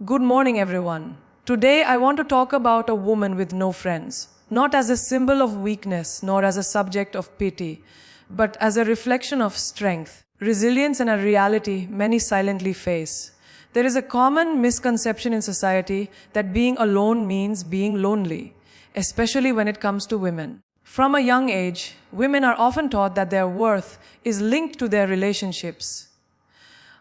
Good morning, everyone. Today, I want to talk about a woman with no friends, not as a symbol of weakness nor as a subject of pity, but as a reflection of strength, resilience, and a reality many silently face. There is a common misconception in society that being alone means being lonely, especially when it comes to women. From a young age, women are often taught that their worth is linked to their relationships.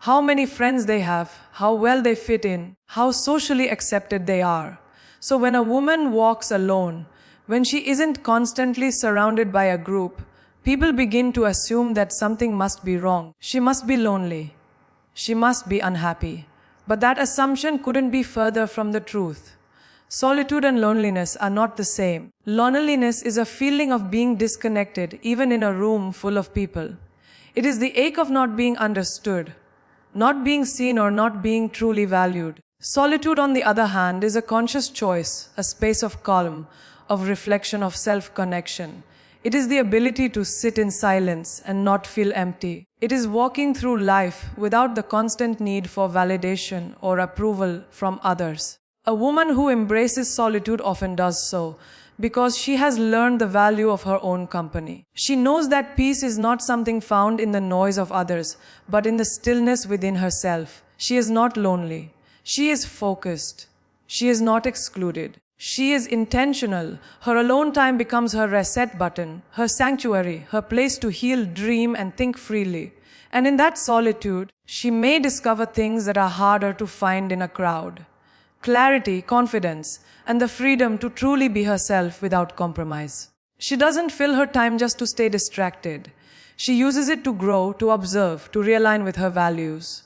How many friends they have, how well they fit in, how socially accepted they are. So when a woman walks alone, when she isn't constantly surrounded by a group, people begin to assume that something must be wrong. She must be lonely. She must be unhappy. But that assumption couldn't be further from the truth. Solitude and loneliness are not the same. Loneliness is a feeling of being disconnected, even in a room full of people. It is the ache of not being understood, not being seen, or not being truly valued. Solitude, on the other hand, is a conscious choice, a space of calm, of reflection, of self-connection. It is the ability to sit in silence and not feel empty. It is walking through life without the constant need for validation or approval from others. A woman who embraces solitude often does so because she has learned the value of her own company. She knows that peace is not something found in the noise of others, but in the stillness within herself. She is not lonely. She is focused. She is not excluded. She is intentional. Her alone time becomes her reset button, her sanctuary, her place to heal, dream, and think freely. And in that solitude, she may discover things that are harder to find in a crowd. Clarity, confidence, and the freedom to truly be herself without compromise. She doesn't fill her time just to stay distracted. She uses it to grow, to observe, to realign with her values.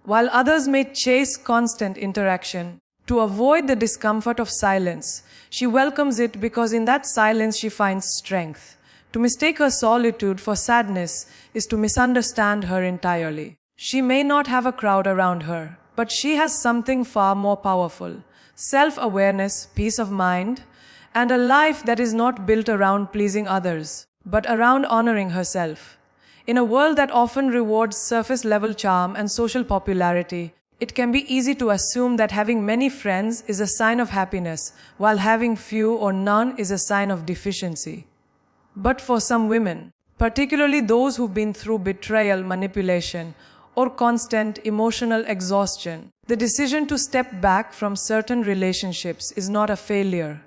While others may chase constant interaction, to avoid the discomfort of silence, she welcomes it because in that silence she finds strength. To mistake her solitude for sadness is to misunderstand her entirely. She may not have a crowd around her, but she has something far more powerful: self-awareness, peace of mind, and a life that is not built around pleasing others, but around honoring herself. In a world that often rewards surface-level charm and social popularity, it can be easy to assume that having many friends is a sign of happiness, while having few or none is a sign of deficiency. But for some women, particularly those who've been through betrayal, manipulation, or constant emotional exhaustion, the decision to step back from certain relationships is not a failure.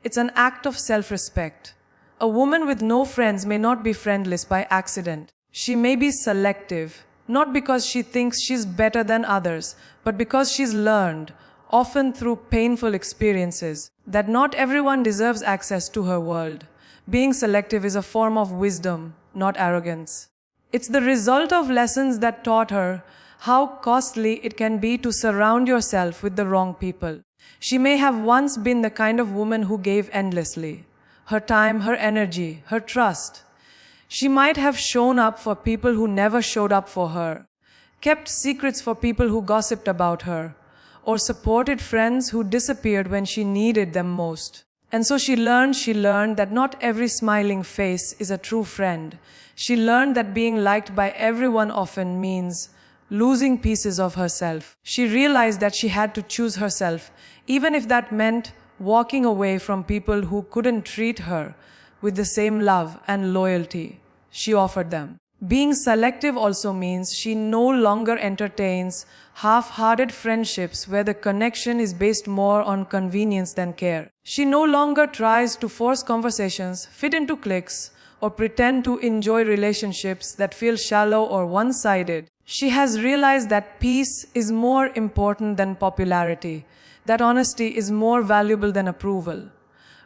It's an act of self-respect. A woman with no friends may not be friendless by accident. She may be selective, not because she thinks she's better than others, but because she's learned, often through painful experiences, that not everyone deserves access to her world. Being selective is a form of wisdom, not arrogance. It's the result of lessons that taught her how costly it can be to surround yourself with the wrong people. She may have once been the kind of woman who gave endlessly, her time, her energy, her trust. She might have shown up for people who never showed up for her, kept secrets for people who gossiped about her, or supported friends who disappeared when she needed them most. And so she learned that not every smiling face is a true friend. She learned that being liked by everyone often means losing pieces of herself. She realized that she had to choose herself, even if that meant walking away from people who couldn't treat her with the same love and loyalty she offered them. Being selective also means she no longer entertains half-hearted friendships where the connection is based more on convenience than care. She no longer tries to force conversations, fit into cliques, or pretend to enjoy relationships that feel shallow or one-sided. She has realized that peace is more important than popularity, that honesty is more valuable than approval.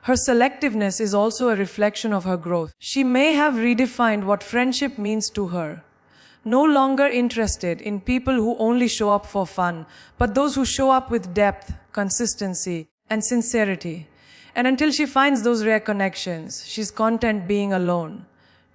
Her selectiveness is also a reflection of her growth. She may have redefined what friendship means to her. No longer interested in people who only show up for fun, but those who show up with depth, consistency, and sincerity. And until she finds those rare connections, she's content being alone.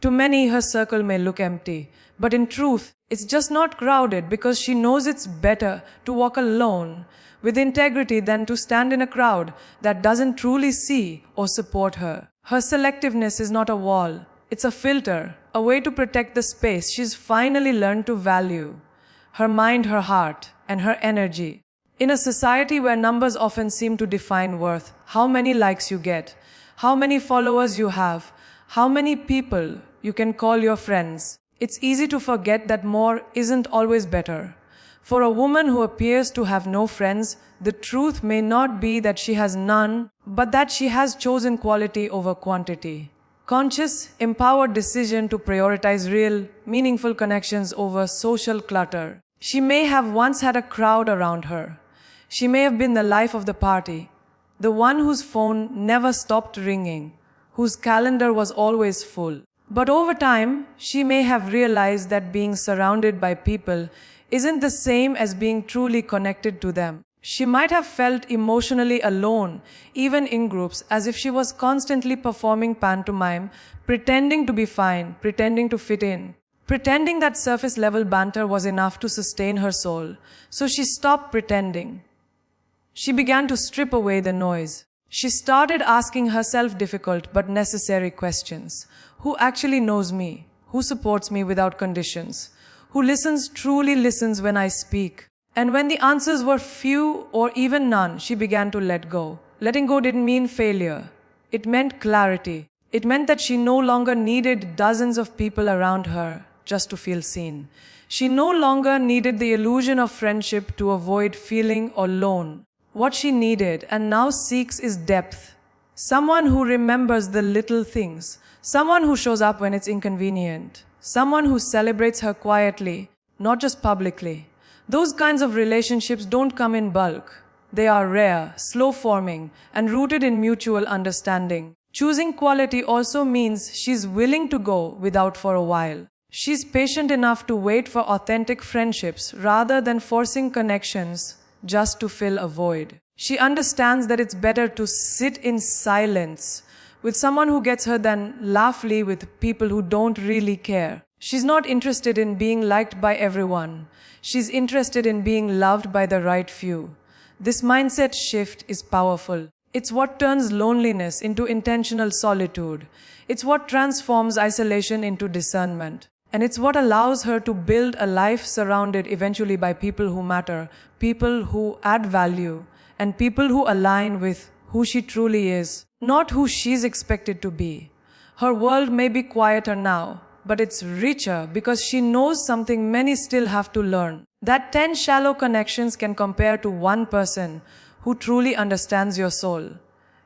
To many, her circle may look empty, but in truth, it's just not crowded because she knows it's better to walk alone with integrity than to stand in a crowd that doesn't truly see or support her. Her selectiveness is not a wall, it's a filter, a way to protect the space she's finally learned to value, her mind, her heart, and her energy. In a society where numbers often seem to define worth, how many likes you get, how many followers you have, how many people you can call your friends, it's easy to forget that more isn't always better. For a woman who appears to have no friends, the truth may not be that she has none, but that she has chosen quality over quantity. Conscious, empowered decision to prioritize real, meaningful connections over social clutter. She may have once had a crowd around her. She may have been the life of the party, the one whose phone never stopped ringing, whose calendar was always full. But over time, she may have realized that being surrounded by people isn't the same as being truly connected to them. She might have felt emotionally alone, even in groups, as if she was constantly performing pantomime, pretending to be fine, pretending to fit in, pretending that surface-level banter was enough to sustain her soul. So she stopped pretending. She began to strip away the noise. She started asking herself difficult but necessary questions. Who actually knows me? Who supports me without conditions? Who truly listens when I speak? And when the answers were few or even none, she began to let go. Letting go didn't mean failure. It meant clarity. It meant that she no longer needed dozens of people around her just to feel seen. She no longer needed the illusion of friendship to avoid feeling alone. What she needed and now seeks is depth. Someone who remembers the little things. Someone who shows up when it's inconvenient. Someone who celebrates her quietly, not just publicly. Those kinds of relationships don't come in bulk. They are rare, slow-forming, and rooted in mutual understanding. Choosing quality also means she's willing to go without for a while. She's patient enough to wait for authentic friendships rather than forcing connections just to fill a void. She understands that it's better to sit in silence with someone who gets her than laughly with people who don't really care. She's not interested in being liked by everyone. She's interested in being loved by the right few. This mindset shift is powerful. It's what turns loneliness into intentional solitude. It's what transforms isolation into discernment. And it's what allows her to build a life surrounded eventually by people who matter, people who add value, and people who align with who she truly is, not who she's expected to be. Her world may be quieter now, but it's richer because she knows something many still have to learn. That 10 shallow connections can compare to one person who truly understands your soul.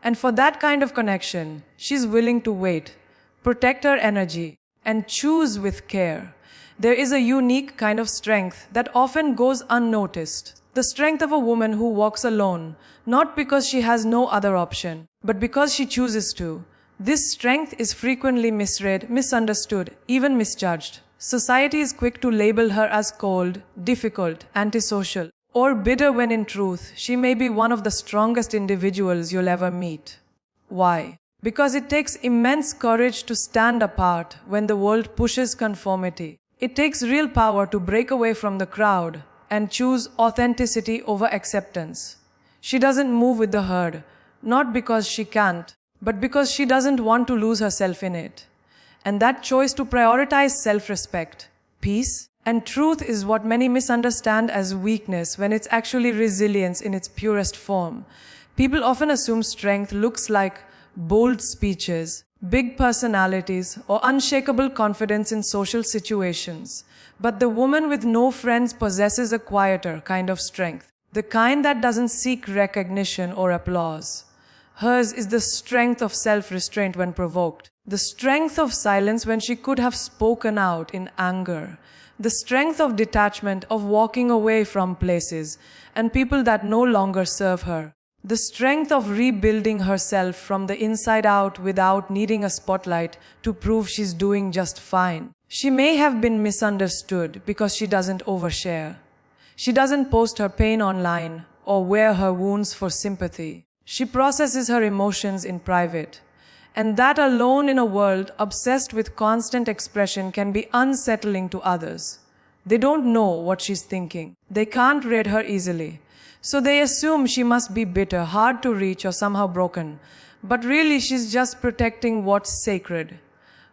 And for that kind of connection, she's willing to wait, protect her energy, and choose with care. There is a unique kind of strength that often goes unnoticed. The strength of a woman who walks alone, not because she has no other option, but because she chooses to. This strength is frequently misread, misunderstood, even misjudged. Society is quick to label her as cold, difficult, antisocial, or bitter when in truth, she may be one of the strongest individuals you'll ever meet. Why? Because it takes immense courage to stand apart when the world pushes conformity. It takes real power to break away from the crowd and choose authenticity over acceptance. She doesn't move with the herd, not because she can't, but because she doesn't want to lose herself in it. And that choice to prioritize self-respect, peace, and truth is what many misunderstand as weakness when it's actually resilience in its purest form. People often assume strength looks like bold speeches, big personalities, or unshakable confidence in social situations. But the woman with no friends possesses a quieter kind of strength, the kind that doesn't seek recognition or applause. Hers is the strength of self-restraint when provoked, the strength of silence when she could have spoken out in anger, the strength of detachment, of walking away from places and people that no longer serve her, the strength of rebuilding herself from the inside out without needing a spotlight to prove she's doing just fine. She may have been misunderstood because she doesn't overshare. She doesn't post her pain online or wear her wounds for sympathy. She processes her emotions in private. And that alone in a world obsessed with constant expression can be unsettling to others. They don't know what she's thinking. They can't read her easily. So they assume she must be bitter, hard to reach, or somehow broken. But really she's just protecting what's sacred.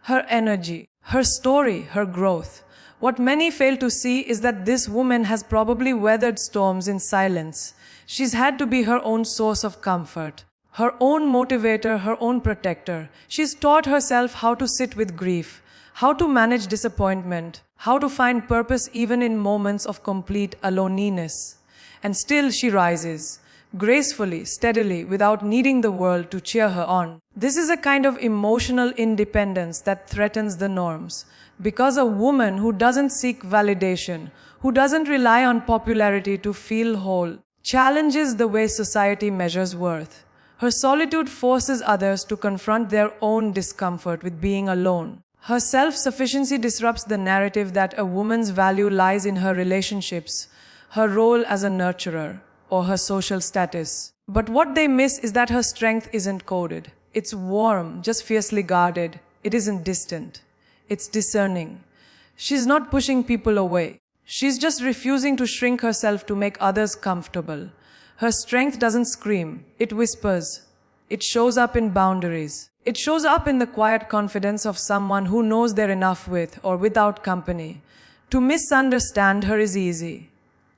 Her energy, her story, her growth. What many fail to see is that this woman has probably weathered storms in silence. She's had to be her own source of comfort, her own motivator, her own protector. She's taught herself how to sit with grief, how to manage disappointment, how to find purpose even in moments of complete loneliness. And still she rises, gracefully, steadily, without needing the world to cheer her on. This is a kind of emotional independence that threatens the norms. Because a woman who doesn't seek validation, who doesn't rely on popularity to feel whole, challenges the way society measures worth. Her solitude forces others to confront their own discomfort with being alone. Her self-sufficiency disrupts the narrative that a woman's value lies in her relationships, her role as a nurturer, or her social status. But what they miss is that her strength isn't coded. It's warm, just fiercely guarded. It isn't distant. It's discerning. She's not pushing people away. She's just refusing to shrink herself to make others comfortable. Her strength doesn't scream. It whispers. It shows up in boundaries. It shows up in the quiet confidence of someone who knows they're enough with or without company. To misunderstand her is easy.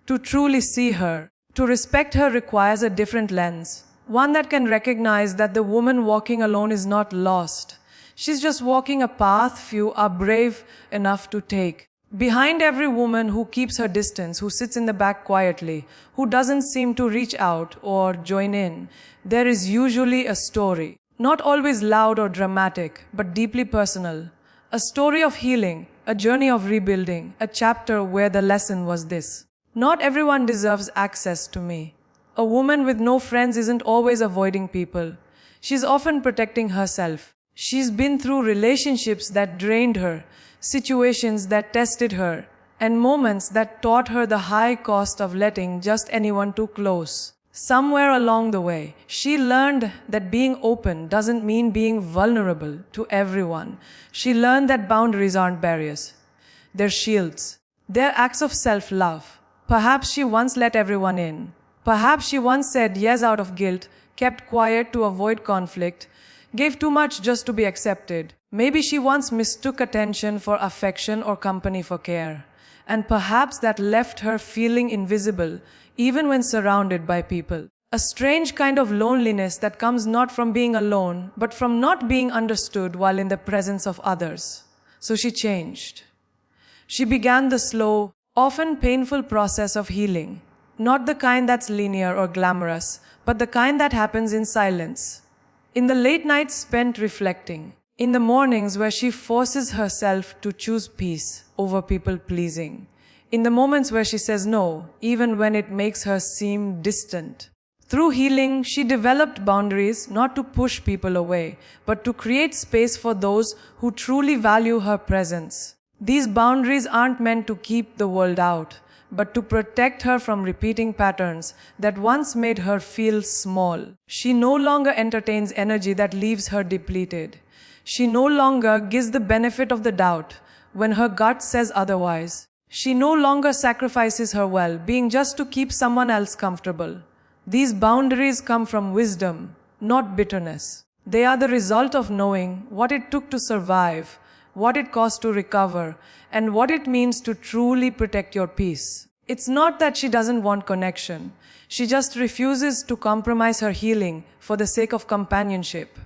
To truly see her, to respect her requires a different lens. One that can recognize that the woman walking alone is not lost. She's just walking a path few are brave enough to take. Behind every woman who keeps her distance, who sits in the back quietly, who doesn't seem to reach out or join in, there is usually a story. Not always loud or dramatic, but deeply personal. A story of healing, a journey of rebuilding, a chapter where the lesson was this: not everyone deserves access to me. A woman with no friends isn't always avoiding people. She's often protecting herself. She's been through relationships that drained her, situations that tested her, and moments that taught her the high cost of letting just anyone too close. Somewhere along the way, she learned that being open doesn't mean being vulnerable to everyone. She learned that boundaries aren't barriers. They're shields. They're acts of self-love. Perhaps she once let everyone in. Perhaps she once said yes out of guilt, kept quiet to avoid conflict, gave too much just to be accepted. Maybe she once mistook attention for affection or company for care. And perhaps that left her feeling invisible, even when surrounded by people. A strange kind of loneliness that comes not from being alone, but from not being understood while in the presence of others. So she changed. She began the slow, often painful process of healing. Not the kind that's linear or glamorous, but the kind that happens in silence. In the late nights spent reflecting. In the mornings where she forces herself to choose peace over people pleasing. In the moments where she says no, even when it makes her seem distant. Through healing, she developed boundaries not to push people away, but to create space for those who truly value her presence. These boundaries aren't meant to keep the world out, but to protect her from repeating patterns that once made her feel small. She no longer entertains energy that leaves her depleted. She no longer gives the benefit of the doubt when her gut says otherwise. She no longer sacrifices her well-being just to keep someone else comfortable. These boundaries come from wisdom, not bitterness. They are the result of knowing what it took to survive, what it cost to recover, and what it means to truly protect your peace. It's not that she doesn't want connection. She just refuses to compromise her healing for the sake of companionship.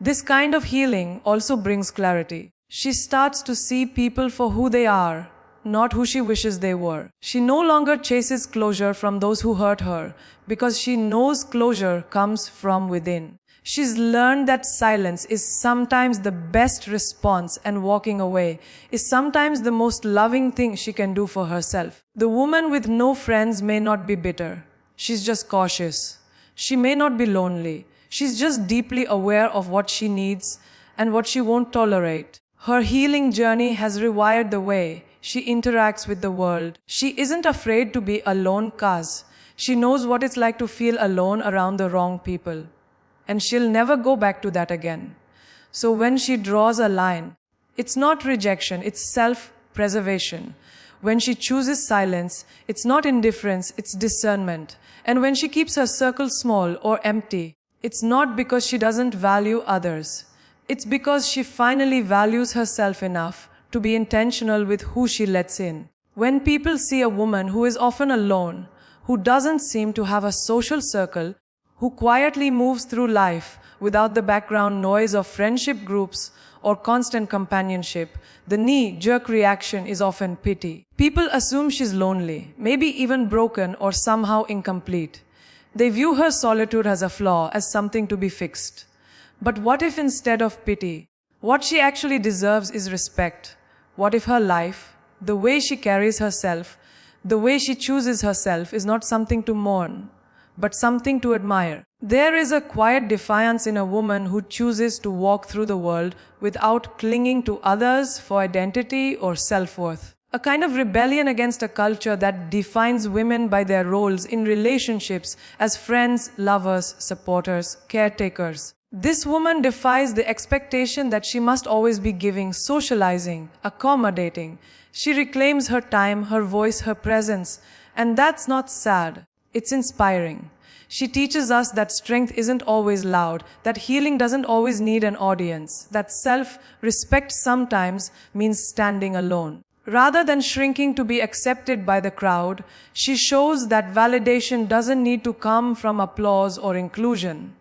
This kind of healing also brings clarity. She starts to see people for who they are, not who she wishes they were. She no longer chases closure from those who hurt her, because she knows closure comes from within. She's learned that silence is sometimes the best response, and walking away is sometimes the most loving thing she can do for herself. The woman with no friends may not be bitter. She's just cautious. She may not be lonely. She's just deeply aware of what she needs and what she won't tolerate. Her healing journey has rewired the way she interacts with the world. She isn't afraid to be alone cause she knows what it's like to feel alone around the wrong people. And she'll never go back to that again. So when she draws a line, it's not rejection, it's self-preservation. When she chooses silence, it's not indifference, it's discernment. And when she keeps her circle small or empty, it's not because she doesn't value others. It's because she finally values herself enough to be intentional with who she lets in. When people see a woman who is often alone, who doesn't seem to have a social circle, who quietly moves through life without the background noise of friendship groups or constant companionship. The knee-jerk reaction is often pity. People assume she's lonely, maybe even broken or somehow incomplete. They view her solitude as a flaw, as something to be fixed. But what if instead of pity, what she actually deserves is respect? What if her life, the way she carries herself, the way she chooses herself is not something to mourn, but something to admire? There is a quiet defiance in a woman who chooses to walk through the world without clinging to others for identity or self-worth. A kind of rebellion against a culture that defines women by their roles in relationships as friends, lovers, supporters, caretakers. This woman defies the expectation that she must always be giving, socializing, accommodating. She reclaims her time, her voice, her presence. And that's not sad. It's inspiring. She teaches us that strength isn't always loud, that healing doesn't always need an audience, that self-respect sometimes means standing alone. Rather than shrinking to be accepted by the crowd, she shows that validation doesn't need to come from applause or inclusion.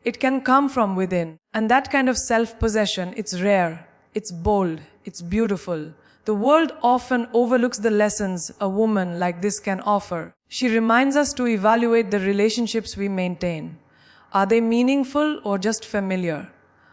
It can come from within. And that kind of self-possession, it's rare, it's bold, it's beautiful. The world often overlooks the lessons a woman like this can offer. She reminds us to evaluate the relationships we maintain. Are they meaningful or just familiar?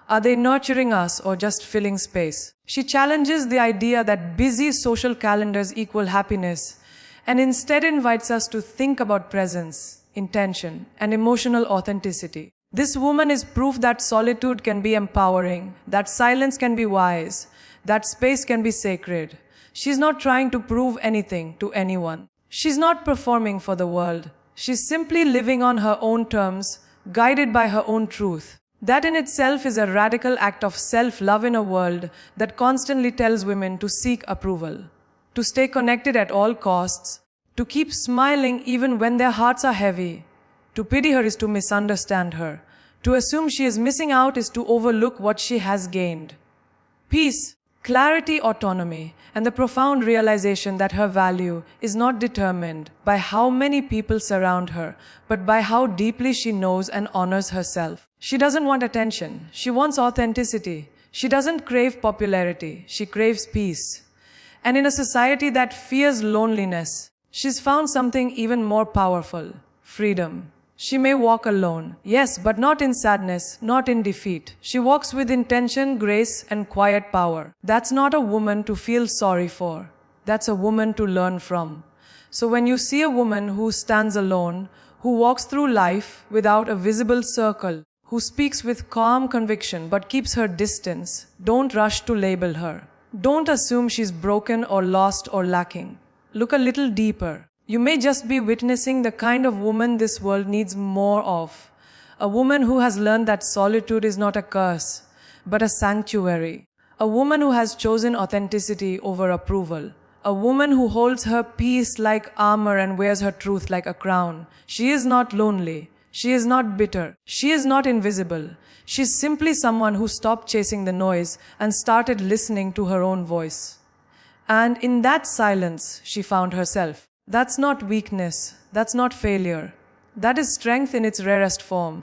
Are they nurturing us or just filling space? She challenges the idea that busy social calendars equal happiness and instead invites us to think about presence, intention, and emotional authenticity. This woman is proof that solitude can be empowering, that silence can be wise, that space can be sacred. She's not trying to prove anything to anyone. She's not performing for the world. She's simply living on her own terms, guided by her own truth. That in itself is a radical act of self-love in a world that constantly tells women to seek approval, to stay connected at all costs, to keep smiling even when their hearts are heavy. To pity her is to misunderstand her. To assume she is missing out is to overlook what she has gained. Peace, clarity, autonomy, and the profound realization that her value is not determined by how many people surround her, but by how deeply she knows and honors herself. She doesn't want attention. She wants authenticity. She doesn't crave popularity. She craves peace. And in a society that fears loneliness, she's found something even more powerful: freedom. She may walk alone, yes, but not in sadness, not in defeat. She walks with intention, grace, and quiet power. That's not a woman to feel sorry for. That's a woman to learn from. So when you see a woman who stands alone, who walks through life without a visible circle, who speaks with calm conviction but keeps her distance, don't rush to label her. Don't assume she's broken or lost or lacking. Look a little deeper. You may just be witnessing the kind of woman this world needs more of. A woman who has learned that solitude is not a curse, but a sanctuary. A woman who has chosen authenticity over approval. A woman who holds her peace like armor and wears her truth like a crown. She is not lonely. She is not bitter. She is not invisible. She is simply someone who stopped chasing the noise and started listening to her own voice. And in that silence, she found herself. That's not weakness. That's not failure. That is strength in its rarest form.